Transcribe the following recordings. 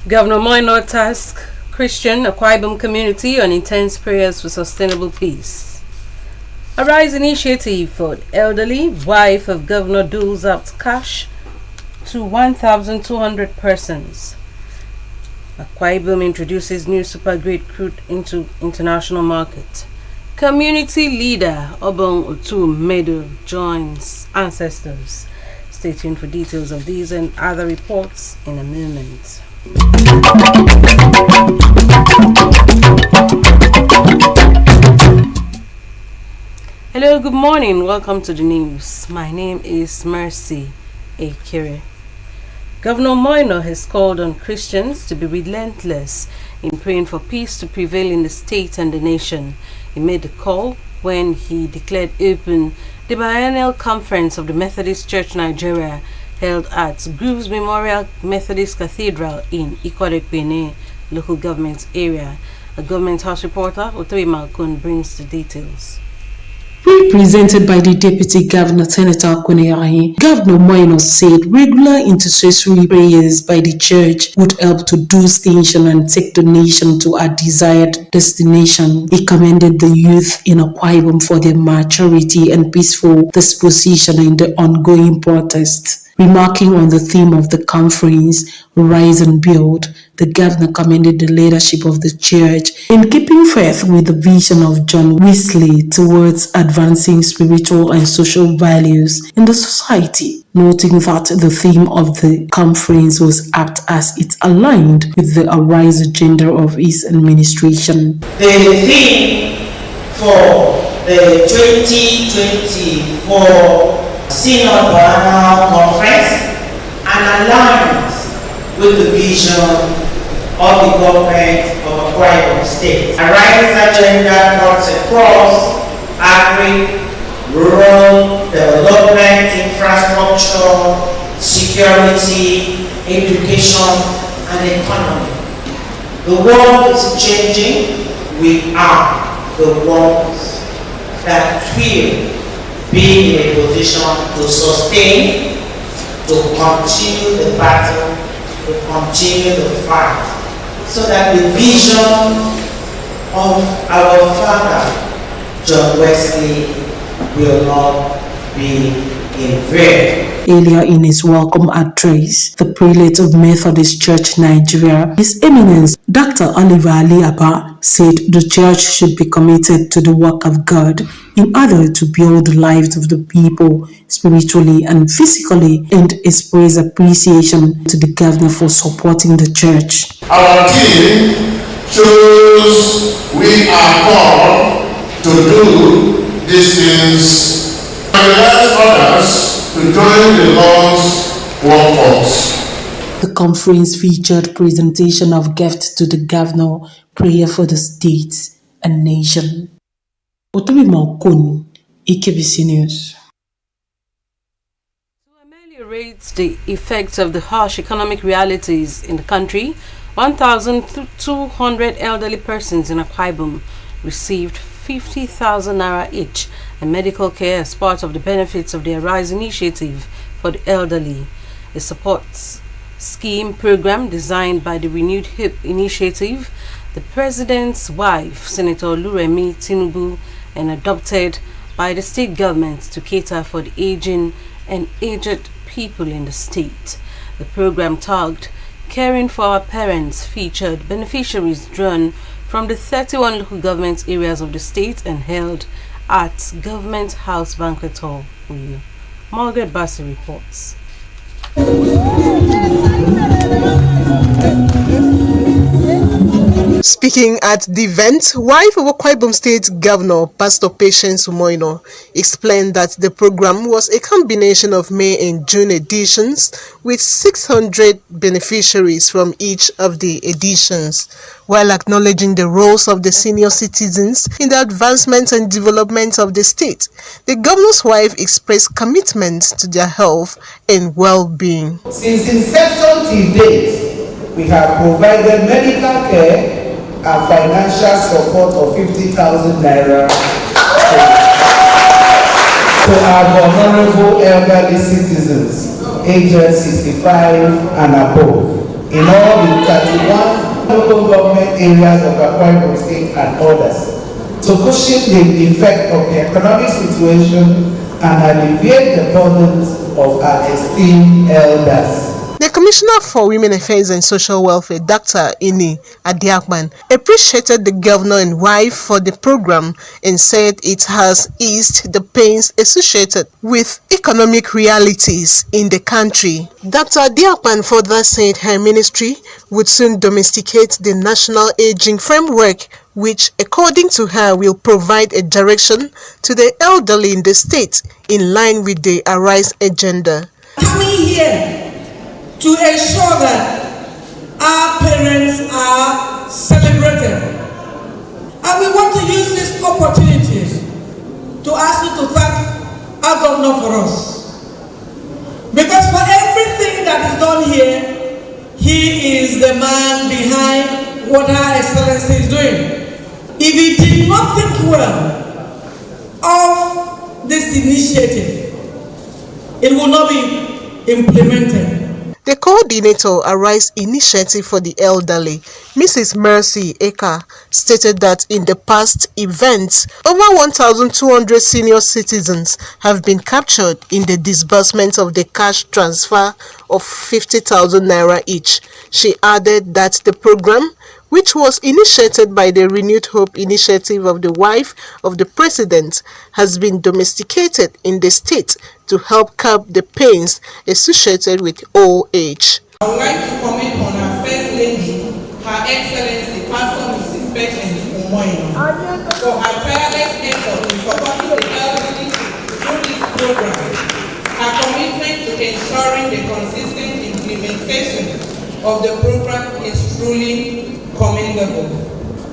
Governor Moino tasked Christian Akwa Ibom community on intense prayers for sustainable peace. A Rise initiative for elderly, wife of Governor doles out cash to 1,200 persons. Akwa Ibom introduces new super-grade crude into international market. Community leader Obong Otu Medo joins ancestors. Stay tuned for details of these and other reports in a moment. Hello, good morning. Welcome to the news. My name is Mercy Akere. Governor Moino has called on Christians to be relentless in praying for peace to prevail in the state and the nation. He made the call when he declared open the biennial conference of the Methodist Church Nigeria held at Grooves Memorial Methodist Cathedral in Ikwadekpene local government area. A government house reporter, Otoye Malkun, brings the details. Presented by the Deputy Governor, Senator Akune, Governor Moino said regular intercessory prayers by the church would help to do station and take the nation to a desired destination. He commended the youth in Akwa Ibom for their maturity and peaceful disposition in the ongoing protests. Remarking on the theme of the conference, Rise and Build, the governor commended the leadership of the church in keeping faith with the vision of John Wesley towards advancing spiritual and social values in the society, noting that the theme of the conference was apt as it aligned with the Arise agenda of his administration. The theme for the 2024 Synod Biennial Conference and aligns with the vision of the government of Akwa Ibom State. Arise agenda cuts across agri, rural development, infrastructure, security, education, and economy. The world is changing. We are the ones that will be in a position to sustain, to continue the battle, to continue the fight, so that the vision of our father, John Wesley, will not be in vain. Earlier in his welcome address, the prelate of Methodist Church Nigeria, His Eminence Dr. Oliver Ali Abba, said the church should be committed to the work of God in order to build the lives of the people spiritually and physically, and express appreciation to the governor for supporting the church. Our team shows we are called to do these things and let others to join the Lord's workforce. The conference featured presentation of gifts to the governor, prayer for the state and nation. Otoye Malkun, AKBC News. To ameliorate the effects of the harsh economic realities in the country, 1,200 elderly persons in Akwa Ibom received 50,000 naira each and medical care as part of the benefits of the Arise initiative for the elderly, a support scheme program designed by the Renewed Hope initiative, the President's wife, Senator Oluremi Tinubu, and adopted by the state government to cater for the aging and aged people in the state. The program tagged Caring for Our Parents featured beneficiaries drawn from the 31 local government areas of the state and held at Government House Banquet Hall. Margaret Bassey reports. Speaking at the event, wife of Akwa Ibom State Governor, Pastor Patience Umoino, explained that the program was a combination of May and June editions with 600 beneficiaries from each of the editions, while acknowledging the roles of the senior citizens in the advancement and development of the state. The governor's wife expressed commitment to their health and well-being. Since inception till date, we have provided medical care and financial support of 50,000 naira to our vulnerable elderly citizens aged 65 and above. in all the 31 local government areas of Akwa Ibom State and others to cushion the effect of the economic situation and alleviate the burdens of our esteemed elders. The Commissioner for Women Affairs and Social Welfare, Dr. Ini Adiakman, appreciated the governor and wife for the program and said it has eased the pains associated with economic realities in the country. Dr. Adiakman further said her ministry would soon domesticate the National Aging Framework, which, according to her, will provide a direction to the elderly in the state in line with the Arise agenda. Coming here to ensure that our parents are celebrated. And we want to use this opportunity to ask you to thank our governor for us. Because for everything that is done here, he is the man behind what Her Excellency is doing. If he did not think well of this initiative, it will not be implemented. The coordinator Arise Initiative for the Elderly, Mrs. Mercy Eka, stated that in the past events, over 1,200 senior citizens have been captured in the disbursement of the cash transfer of 50,000 naira each. She added that the program, which was initiated by the Renewed Hope Initiative of the wife of the president, has been domesticated in the state to help curb the pains associated with old age. I would like to comment on our First Lady, Her Excellency, Pastor Mrs. Patience Umoino, for her tireless effort in supporting the elderly through this program. Her commitment to ensuring the consistent implementation of the program is truly commendable.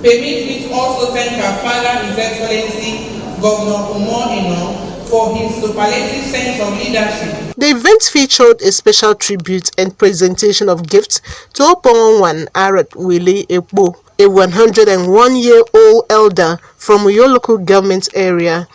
Permit me to also thank our father, His Excellency, Governor Umoino, for his superlative sense of leadership. The event featured a special tribute and presentation of gifts to Opon Arat Willie Ekbo, a 101-year-old elder from Uyo local government area.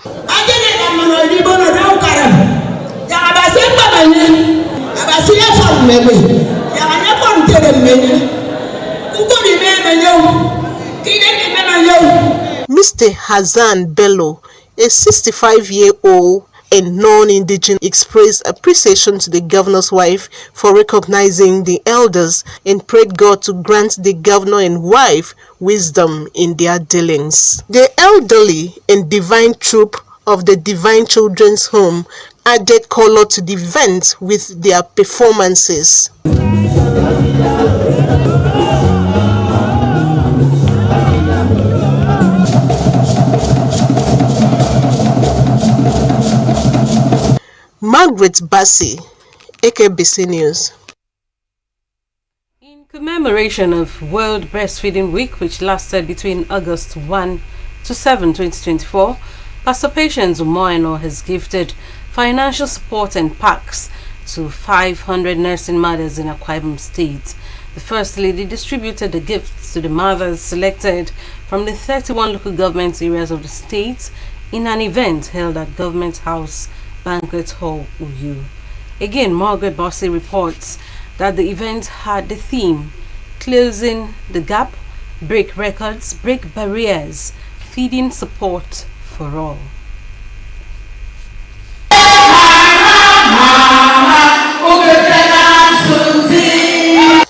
Mr. Hazan Bello, a 65-year-old and non-indigenous, expressed appreciation to the governor's wife for recognizing the elders and prayed God to grant the governor and wife wisdom in their dealings. The elderly and divine troupe of the Divine Children's Home added color to the event with their performances. Margaret Bassi, AKBC News. In commemoration of World Breastfeeding Week, which lasted between August 1 to 7, 2024, Pastor Patience Umoino has gifted financial support and packs to 500 nursing mothers in Akwa Ibom State. The First Lady distributed the gifts to the mothers selected from the 31 local government areas of the state in an event held at Government House Banquet Hall, Uyu. Again, Margaret Bossy reports that the event had the theme Closing the Gap, Break Records, Break Barriers, Feeding Support for All.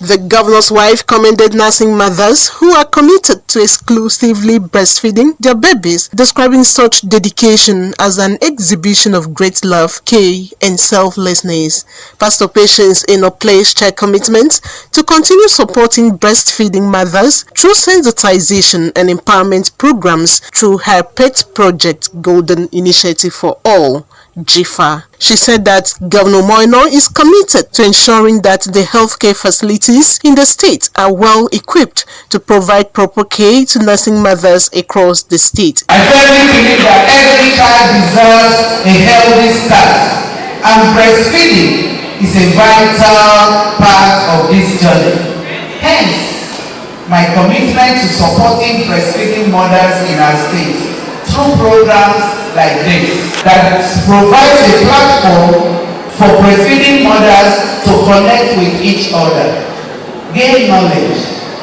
The governor's wife commended nursing mothers who are committed to exclusively breastfeeding their babies, describing such dedication as an exhibition of great love, care, and selflessness. Pastor Patience placed her commitment to continue supporting breastfeeding mothers through sensitization and empowerment programs through her pet project Golden Initiative for All, GIFA. She said that Governor Moino is committed to ensuring that the healthcare facilities in the state are well equipped to provide proper care to nursing mothers across the state. I firmly believe that every child deserves a healthy start, and breastfeeding is a vital part of this journey. Hence, my commitment to supporting breastfeeding mothers in our state through programs like this that provides a platform for breastfeeding mothers to connect with each other. gain knowledge,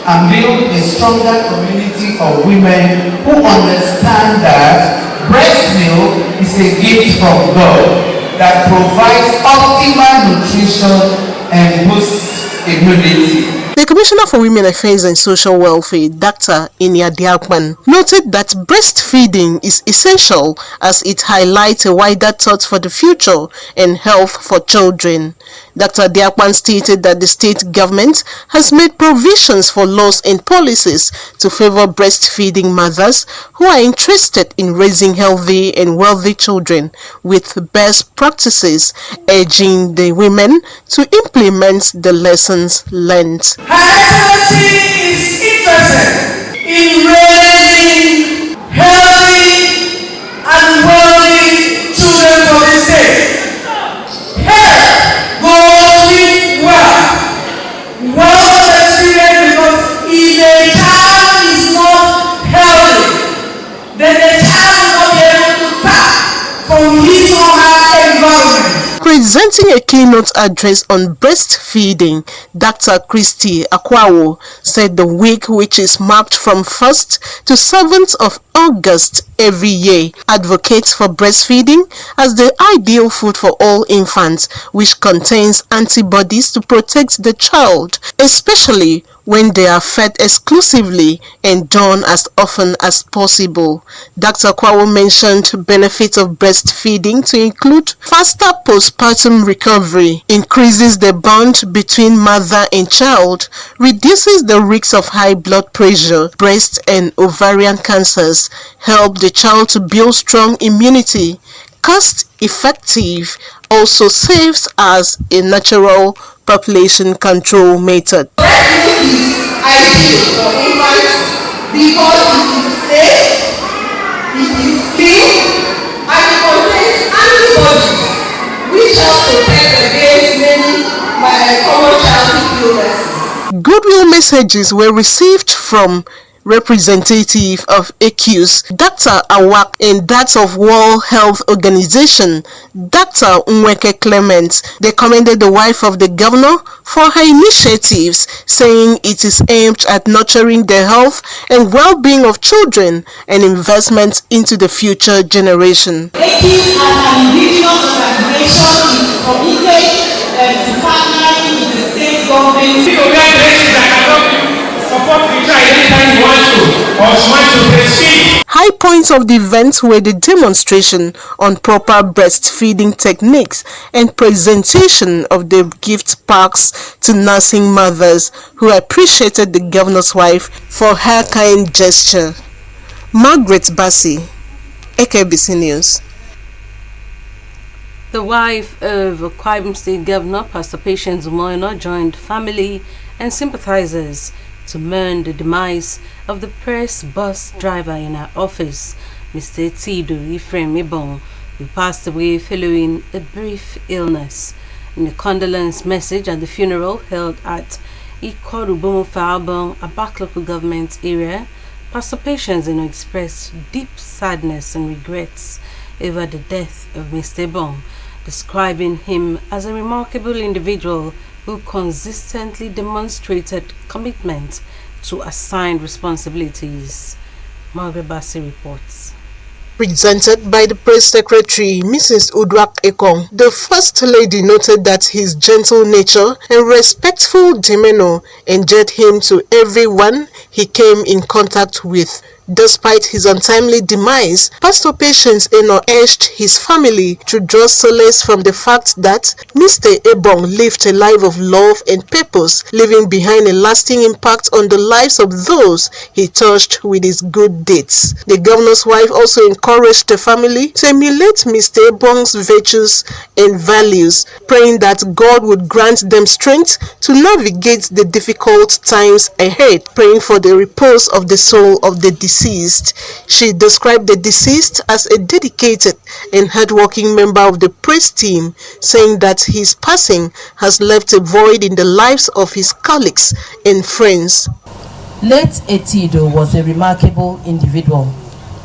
and build a stronger community of women who understand that breast milk is a gift from God that provides optimal nutrition and boosts immunity. The Commissioner for Women Affairs and Social Welfare, Dr. Inia Diakman, noted that breastfeeding is essential as it highlights a wider thought for the future and health for children. Dr. Diakman stated that the state government has made provisions for laws and policies to favor breastfeeding mothers who are interested in raising healthy and wealthy children with best practices, urging the women to implement the lessons learned. Her Excellency is interested in raising healthy and wealthy children for the state. Health goes with wealth. Wealth experience, because if a child is not healthy, then the child will not be able to tap from his or her environment. Presenting a keynote address on breastfeeding, Dr. Christy Akwawo said the week, which is marked from 1st to 7th of August every year, advocates for breastfeeding as the ideal food for all infants, which contains antibodies to protect the child, especially when they are fed exclusively and done as often as possible. Dr. Kwawo mentioned benefits of breastfeeding to include faster postpartum recovery, increases the bond between mother and child, reduces the risk of high blood pressure, breast and ovarian cancers, help the child to build strong immunity, cost effective, also serves as a natural population control method. Ideal for infants because it is safe, it is clean, and it contains antibodies which help protect against many common childhood illnesses. Goodwill messages were received from representative of AKBC, Dr. Awak, and that of World Health Organization, Dr. Nweke Clement. They commended the wife of the governor for her initiatives, saying it is aimed at nurturing the health and well-being of children and investment into the future generation. AKBC as an indigenous organization is committed to partnering with the state government. High points of the event were the demonstration on proper breastfeeding techniques and presentation of the gift packs to nursing mothers who appreciated the governor's wife for her kind gesture. Margaret Bassi, AKBC News. The wife of Akwa Ibom State Governor, Pastor Patience Umoino, joined family and sympathizers to mourn the demise of the press bus driver in her office, Mr. Tido Ephraim Ibong, who passed away following a brief illness. In a condolence message at the funeral held at Ikorubomo Faabong, Abak local government area, Pastor Patience expressed deep sadness and regrets over the death of Mr. Ibong, describing him as a remarkable individual who consistently demonstrated commitment to assigned responsibilities. Margaret Bassi reports. Presented by the press secretary, Mrs. Udwak Ekong, the First Lady noted that his gentle nature and respectful demeanor endeared him to everyone he came in contact with. Despite his untimely demise, Pastor Patience Eno urged his family to draw solace from the fact that Mr. Ebong lived a life of love and purpose, leaving behind a lasting impact on the lives of those he touched with his good deeds. The governor's wife also encouraged the family to emulate Mr. Ebong's virtues and values, praying that God would grant them strength to navigate the difficult times ahead, praying for the repose of the soul of the deceased. She described the deceased as a dedicated and hardworking member of the press team, saying that his passing has left a void in the lives of his colleagues and friends. Late Etido was a remarkable individual,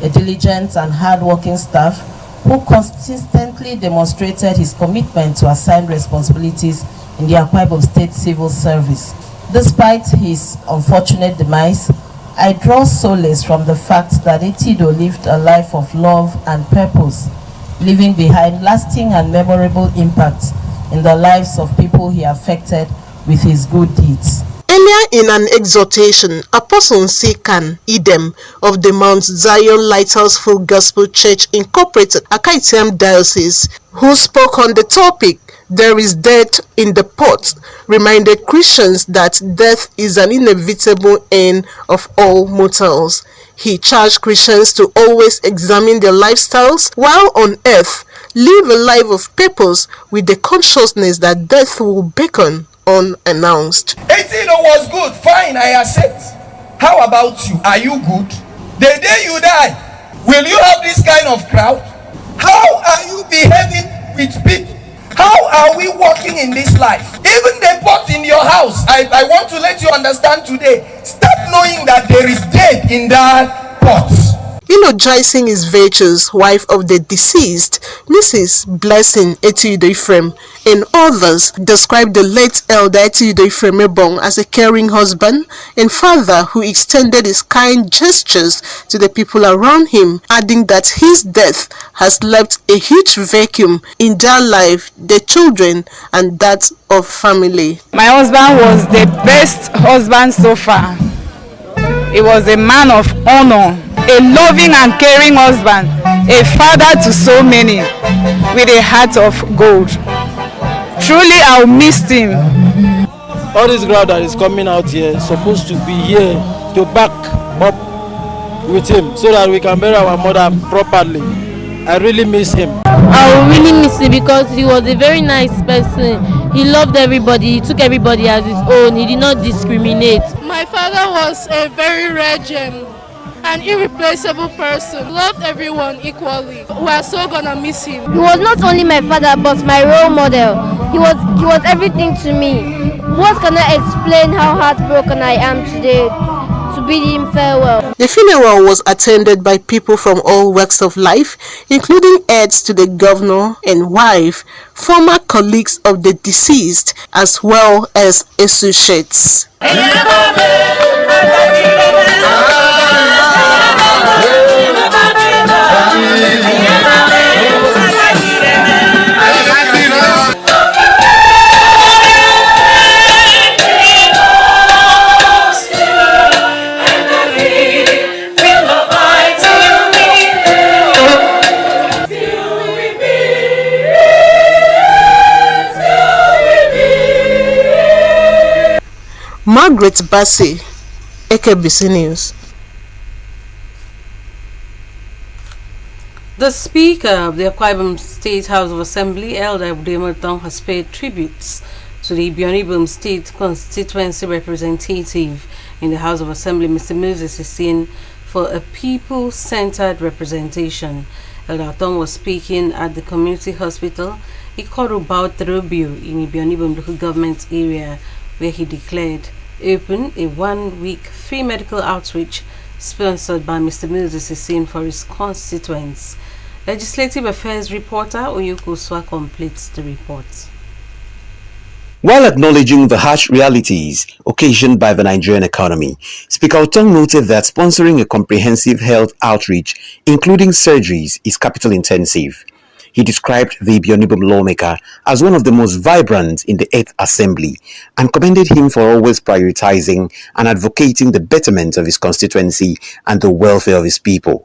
a diligent and hardworking staff who consistently demonstrated his commitment to assigned responsibilities in the Akwa Ibom State Civil Service. Despite his unfortunate demise, I draw solace from the fact that Etido lived a life of love and purpose, leaving behind lasting and memorable impact in the lives of people he affected with his good deeds. Earlier in an exhortation, Apostle Nsikan Idem of the Mount Zion Lighthouse Full Gospel Church Incorporated, Akaitiam Diocese, who spoke on the topic, "There is death in the pot," reminded Christians that death is an inevitable end of all mortals. He charged Christians to always examine their lifestyles while on earth, live a life of purpose with the consciousness that death will beckon unannounced. 18 was good, fine, I accept. How about you? Are you good? The day you die, will you have this kind of crowd? How are you behaving with people? How are we walking in this life? Even the pot in your house, I want to let you understand today, start knowing that there is death in that pot. Eulogizing his virtues, wife of the deceased, Mrs. Blessing Etido Ephraim, and others described the late elder Etido Ephraim Ebong as a caring husband and father who extended his kind gestures to the people around him, adding that his death has left a huge vacuum in their life, their children, and that of family. My husband was the best husband so far. He was a man of honor, a loving and caring husband, a father to so many, with a heart of gold. Truly, I'll miss him. All this crowd that is coming out here is supposed to be here to back up with him so that we can bury our mother properly. I really miss him. I will really miss him because he was a very nice person. He loved everybody. He took everybody as his own. He did not discriminate. My father was a very rare gem, an irreplaceable person. Loved everyone equally. We are so gonna miss him. He was not only my father but my role model. He was everything to me. What can I explain how heartbroken I am today to bid him farewell? The funeral was attended by people from all walks of life, including aides to the governor and wife, former colleagues of the deceased, as well as associates. Margaret Bassi, AKBC News. The Speaker of the Akwa Ibom State House of Assembly, Elder Abdulmaton, has paid tributes to the Ibom State Constituency Representative in the House of Assembly, Mr. Moses Essien, for a people-centered representation. Elder Aton was speaking at the community hospital, Ikoru Bautrobio, in Ibom local government area, where he declared open a one-week free medical outreach sponsored by Mr. Moses Essien for his constituents. Legislative Affairs reporter Oyuko Swa completes the report. While acknowledging the harsh realities occasioned by the Nigerian economy, Speaker Otong noted that sponsoring a comprehensive health outreach, including surgeries, is capital intensive. He described the Ibionibum lawmaker as one of the most vibrant in the 8th Assembly and commended him for always prioritizing and advocating the betterment of his constituency and the welfare of his people.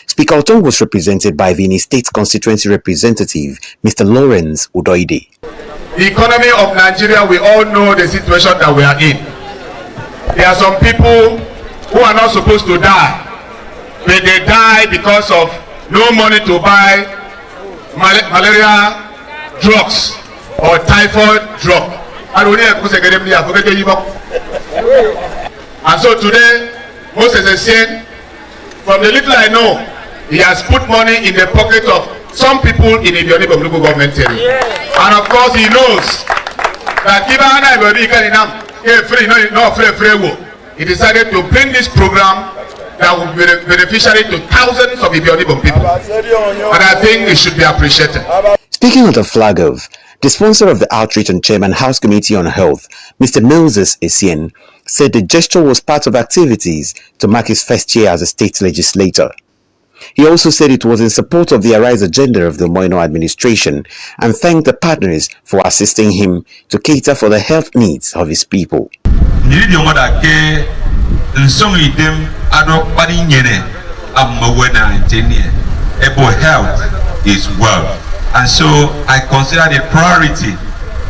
Speaker Otong was represented by the State Constituency Representative, Mr. Lawrence Udoide. The economy of Nigeria, we all know the situation that we are in. There are some people who are not supposed to die, but they die because of no money to buy malaria drugs or typhoid drug. And so today, Moses Essien, from the little I know, he has put money in the pocket of some people in the Ibionibum local government area. And of course he knows that he decided to bring this program that will be beneficiary to thousands of Ibionibum people. And I think it should be appreciated. Speaking on the flag off, The sponsor of the outreach and chairman House Committee on Health, Mr. Moses Essien, said the gesture was part of activities to mark his first year as a state legislator. He also said it was in support of the Arise agenda of the Moino administration and thanked the partners for assisting him to cater for the health needs of his people. Health is wealth. And so I consider it a priority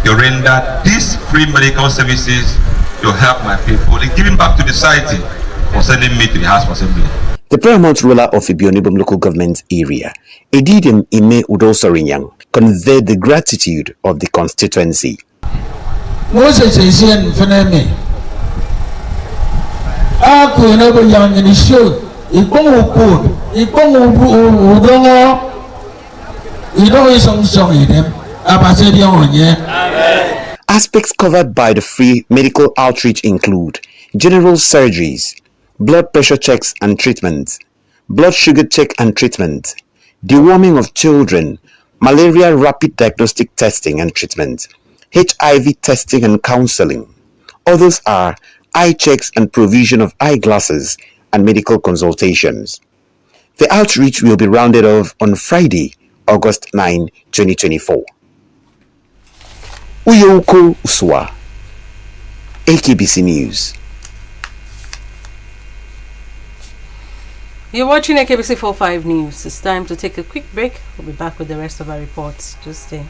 to render these free medical services to help my people and giving back to the society for sending me to the House of Assembly. The paramount ruler of Ibionibum local government area, Edidim Ime Udosorinyang, conveyed the gratitude of the constituency. Moses Essien Feneme, Aku Nebo Yang in the show, Ipongu Kud, Ipongu Udongo. Aspects covered by the free medical outreach include general surgeries, blood pressure checks and treatment, blood sugar check and treatment, deworming of children, malaria rapid diagnostic testing and treatment, HIV testing and counseling. Others are eye checks and provision of eyeglasses and medical consultations. The outreach will be rounded off on Friday, August 9, 2024. Uyoko Uswa, AKBC News. You're watching AKBC 45 News. It's time to take a quick break. We'll be back with the rest of our reports. Just stay.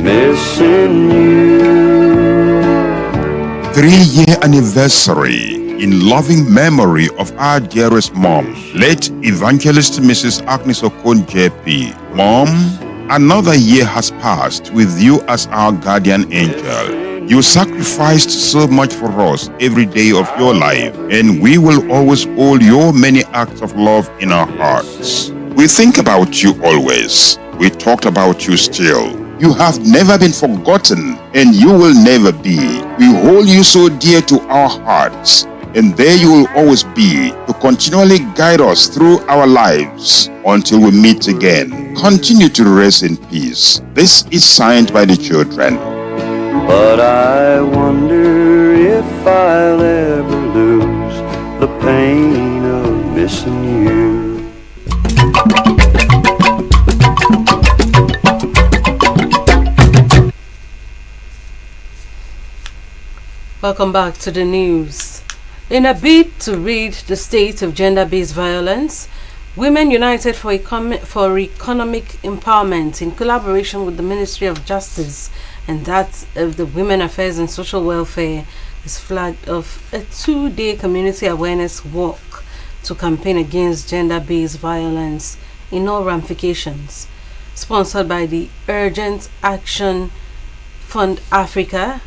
Missing you. 3-year anniversary in loving memory of our dearest mom, late Evangelist Mrs. Agnes Okon JP. Mom, another year has passed with you as our guardian angel. You sacrificed so much for us every day of your life, and we will always hold your many acts of love in our hearts. We think about you always. We talked about you still. You have never been forgotten, and you will never be. We hold you so dear to our hearts, and there you will always be to continually guide us through our lives until we meet again. Continue to rest in peace. This is signed by the children. But I wonder if I'll ever lose the pain of missing you. Welcome back to the news. In a bid to rid the state of gender-based violence, Women United for Economic Empowerment, in collaboration with the Ministry of Justice and that of the Women Affairs and Social Welfare, has flagged off a 2-day community awareness walk to campaign against gender-based violence in all ramifications, sponsored by the Urgent Action Fund Africa,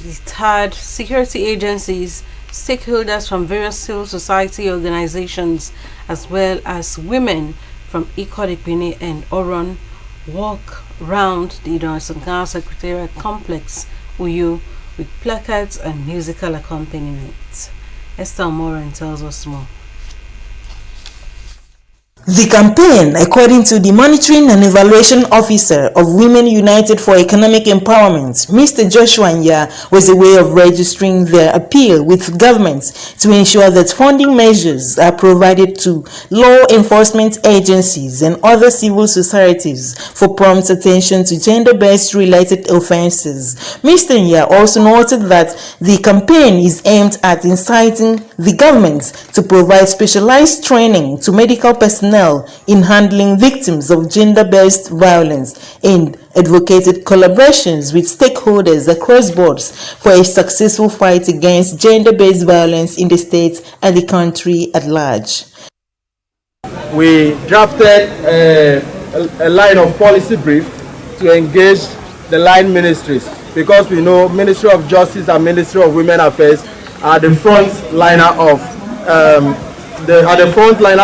the TAD, security agencies, stakeholders from various civil society organizations, as well as women from Ikodipini and Oron, walk round the Idonsangar Secretariat Complex, Uyu, with placards and musical accompaniment. Esther Moran tells us more. The campaign, according to the Monitoring and Evaluation Officer of Women United for Economic Empowerment, Mr. Joshua Nya, was a way of registering their appeal with governments to ensure that funding measures are provided to law enforcement agencies and other civil societies for prompt attention to gender-based related offenses. Mr. Nya also noted that the campaign is aimed at inciting the government to provide specialized training to medical personnel in handling victims of gender-based violence and advocated collaborations with stakeholders across boards for a successful fight against gender-based violence in the state and the country at large. We drafted a line of policy brief to engage the line ministries, because we know Ministry of Justice and Ministry of Women Affairs are the frontliner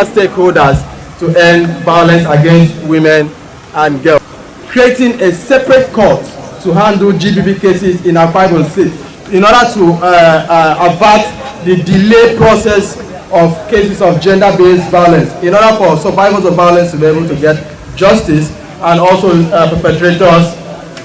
stakeholders to end violence against women and girls. Creating a separate court to handle GBV cases in our Bible State in order to avert the delay process of cases of gender-based violence in order for survivors of violence to be able to get justice and also perpetrators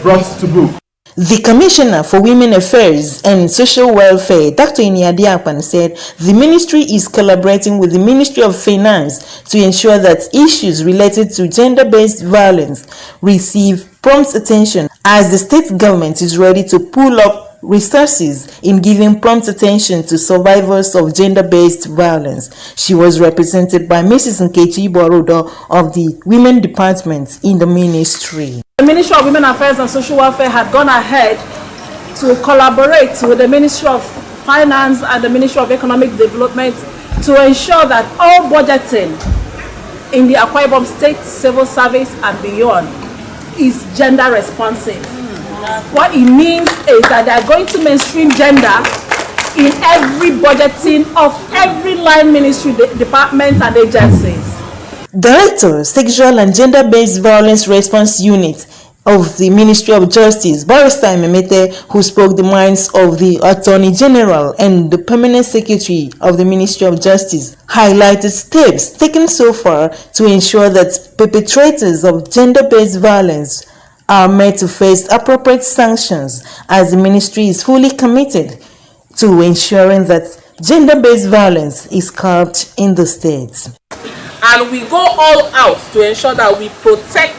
brought to book. The Commissioner for Women Affairs and Social Welfare, Dr. Iniadi Akpan, said the ministry is collaborating with the Ministry of Finance to ensure that issues related to gender-based violence receive prompt attention, as the state government is ready to pull up resources in giving prompt attention to survivors of gender-based violence. She was represented by Mrs. Nkechi Borodo of the Women Department in the ministry. The Ministry of Women Affairs and Social Welfare had gone ahead to collaborate with the Ministry of Finance and the Ministry of Economic Development to ensure that all budgeting in the Akwa Ibom State Civil Service and beyond is gender responsive. What it means is that they are going to mainstream gender in every budgeting of every line ministry, department and agencies. Director, Sexual and Gender-Based Violence Response Unit of the Ministry of Justice, Barrister Memete, who spoke the minds of the Attorney General and the Permanent Secretary of the Ministry of Justice, highlighted steps taken so far to ensure that perpetrators of gender-based violence are made to face appropriate sanctions, as the ministry is fully committed to ensuring that gender-based violence is curbed in the state. And we go all out to ensure that we protect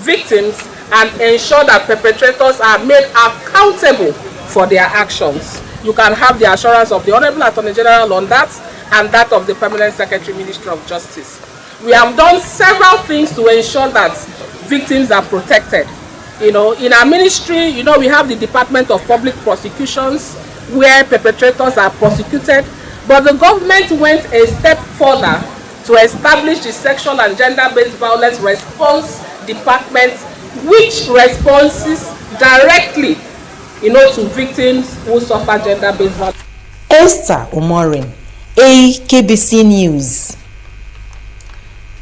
victims and ensure that perpetrators are made accountable for their actions. You can have the assurance of the Honorable Attorney General on that, and that of the Permanent Secretary, Ministry of Justice. We have done several things to ensure that victims are protected. You know, in our ministry, you know, we have the Department of Public Prosecutions where perpetrators are prosecuted, but the government went a step further to establish the Sexual and Gender-Based Violence Response Department, which responds directly, you know, to victims who suffer gender-based violence. Esther Omorin, AKBC News.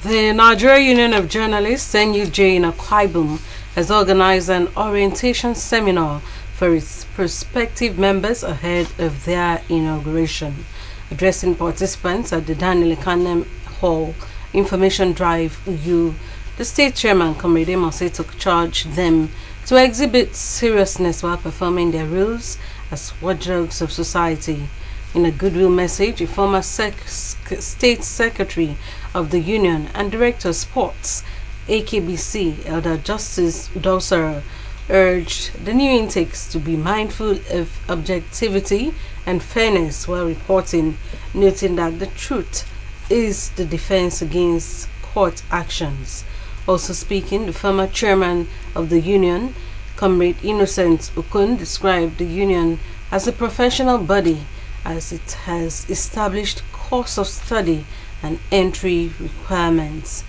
The Nigeria Union of Journalists, NUJ, in Akwa Ibom, has organized an orientation seminar for its prospective members ahead of their inauguration. Addressing participants at the Daniel Ekanem Hall Information Drive U, the state chairman, Comrade Mose, took charge them to exhibit seriousness while performing their roles as watchdogs of society. In a goodwill message, a former state secretary of the union and director of sports, AKBC, Elder Justice Dosara, urged the new intakes to be mindful of objectivity and fairness while reporting, noting that the truth is the defense against court actions. Also speaking, the former chairman of the union, Comrade Innocent Okun, described the union as a professional body as it has established course of study and entry requirements.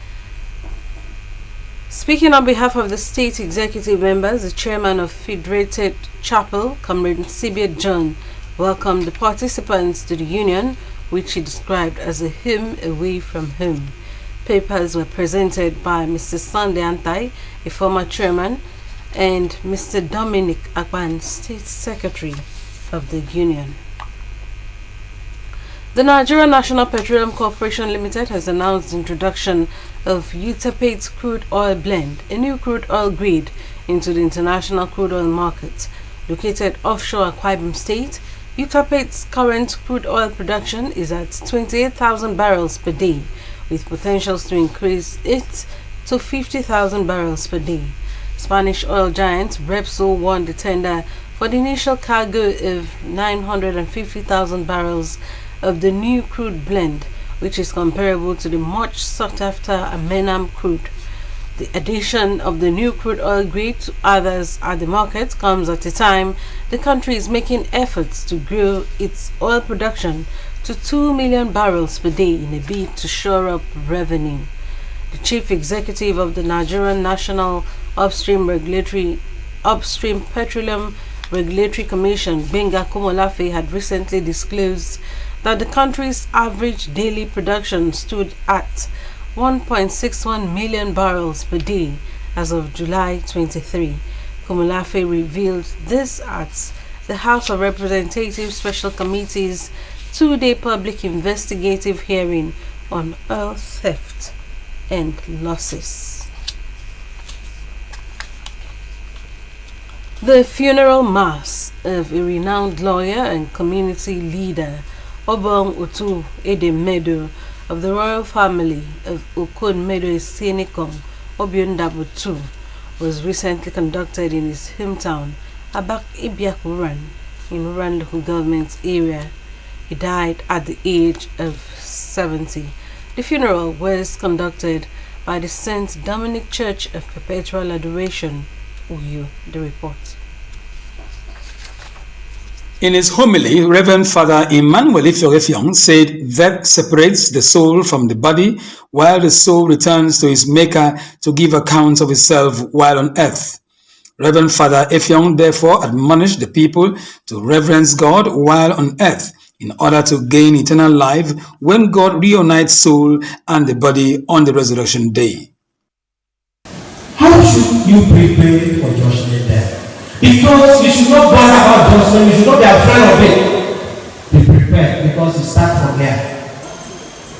Speaking on behalf of the state executive members, the chairman of Federated Chapel, Comrade Sibiet John, welcomed the participants to the union, which he described as a home away from home. Papers were presented by Mr. Sunday Antai, a former chairman, and Mr. Dominic Akban, state secretary of the union. The Nigerian National Petroleum Corporation Limited has announced the introduction of Utapate crude oil blend, a new crude oil grade, into the international crude oil market. Located offshore Akwa Ibom State, Utapate's current crude oil production is at 28,000 barrels per day, with potentials to increase it to 50,000 barrels per day. Spanish oil giant Repsol won the tender for the initial cargo of 950,000 barrels of the new crude blend, which is comparable to the much sought after Amenam crude. The addition of the new crude oil grade to others at the market comes at a time the country is making efforts to grow its oil production to 2 million barrels per day in a bid to shore up revenue. The chief executive of the Nigerian National Upstream Petroleum Regulatory Commission, Benga Komolafe, had recently disclosed that the country's average daily production stood at 1.61 million barrels per day as of July 23. Komolafe revealed this at the House of Representatives Special Committee's two-day public investigative hearing on oil theft and losses. The funeral mass of a renowned lawyer and community leader, Obong Otu Edemedo, of the royal family of Okon Medo Senikong, Obiondabo II, was recently conducted in his hometown, Abak Ibiakuran, in Uran local government area. He died at the age of 70. The funeral was conducted by the St. Dominic Church of Perpetual Adoration, Uyu. The report. In his homily, Reverend Father Emmanuel Ifeorefiong said death separates the soul from the body, while the soul returns to its maker to give account of itself while on earth. Reverend Father Effiong therefore admonished the people to reverence God while on earth in order to gain eternal life when God reunites soul and the body on the resurrection day. How should you prepare for judgment day? Because you should not bother about judgment, you should not be afraid of it. Be prepared because it starts from there.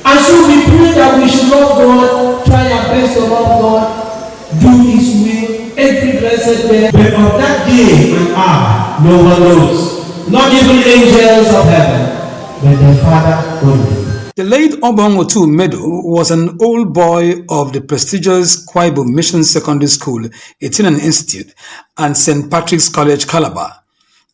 And so we pray that we should love God, try our best to love God, do His will every blessed day. But of that day and hour, no one knows, not even angels of heaven, but the Father only. The late Obong Otu Medo was an old boy of the prestigious Kwaibu Mission Secondary School, Etinan Institute, and St. Patrick's College, Calabar.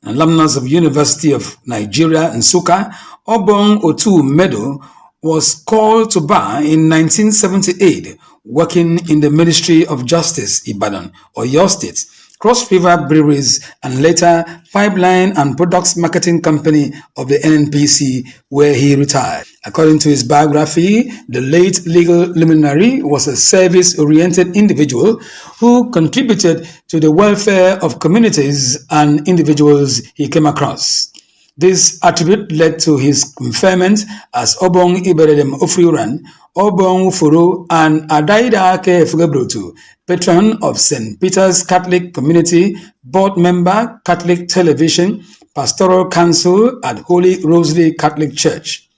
An alumnus of University of Nigeria, Nsukka, Obong Otu Medo was called to bar in 1978, working in the Ministry of Justice, Ibadan, Oyo State, Cross River Breweries, and later Pipeline and Products Marketing Company of the NNPC, where he retired. According to his biography, the late legal luminary was a service-oriented individual who contributed to the welfare of communities and individuals he came across. This attribute led to his conferment as Obong Iberedem Ofriuran, Obong Furu, and Adaida Ake Fugebrotu, patron of St. Peter's Catholic Community, board member, Catholic Television, Pastoral Council at Holy Rosary Catholic Church.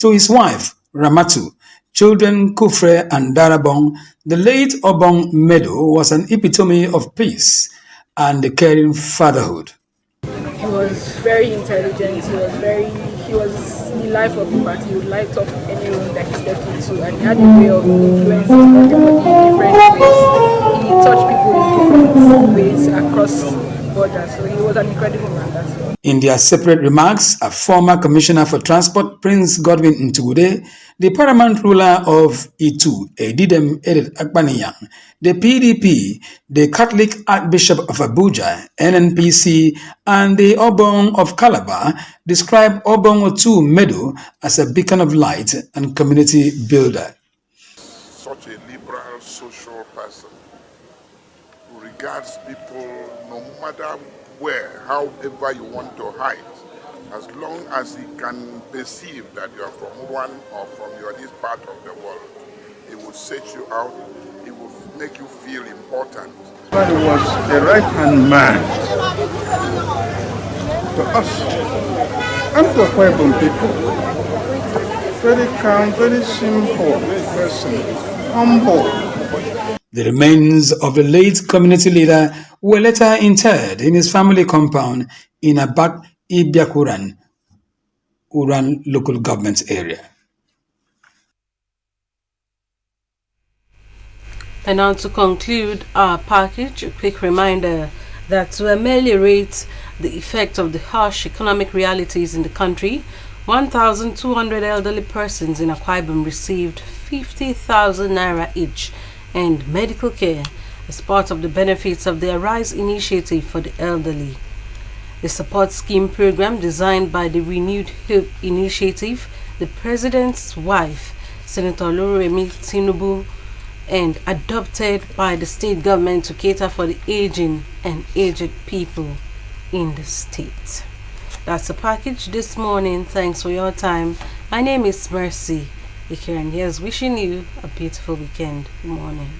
To his wife, Ramatu, children Kufre and Darabong, the late Obong Medo was an epitome of peace and the caring fatherhood. He was very intelligent, he was the life of the party. He would light up any room that he stepped into, and he had a way of influencing everybody in different ways. He touched people in different ways across borders, so he was an incredible man. That's all. In their separate remarks, a former Commissioner for Transport, Prince Godwin Ntugude, the paramount ruler of Itu, Edidem Edith Akpaniyang, the PDP, the Catholic Archbishop of Abuja, NNPC, and the Obong of Calabar described Obong Otu Medo as a beacon of light and community builder. Such a liberal social person who regards people no matter where, however you want to hide, as long as he can perceive that you are from one or from this part of the world, he will set you out, he will make you feel important. But he was a right-hand man to us and to Kwebon people. Very calm, very simple person, humble. The remains of the late community leader were later interred in his family compound in Abak Ibiakuran, Uran local government area. And now to conclude our package, a quick reminder that to ameliorate the effect of the harsh economic realities in the country, 1,200 elderly persons in Akwa Ibom received 50,000 naira each and medical care as part of the benefits of the Arise initiative for the elderly. The support scheme program designed by the Renewed Hope initiative, the President's wife, Senator Oluremi Tinubu, and adopted by the state government to cater for the aging and aged people in the state. That's the package this morning. Thanks for your time. My name is Mercy Ikeren. Here's wishing you a beautiful weekend. Good morning.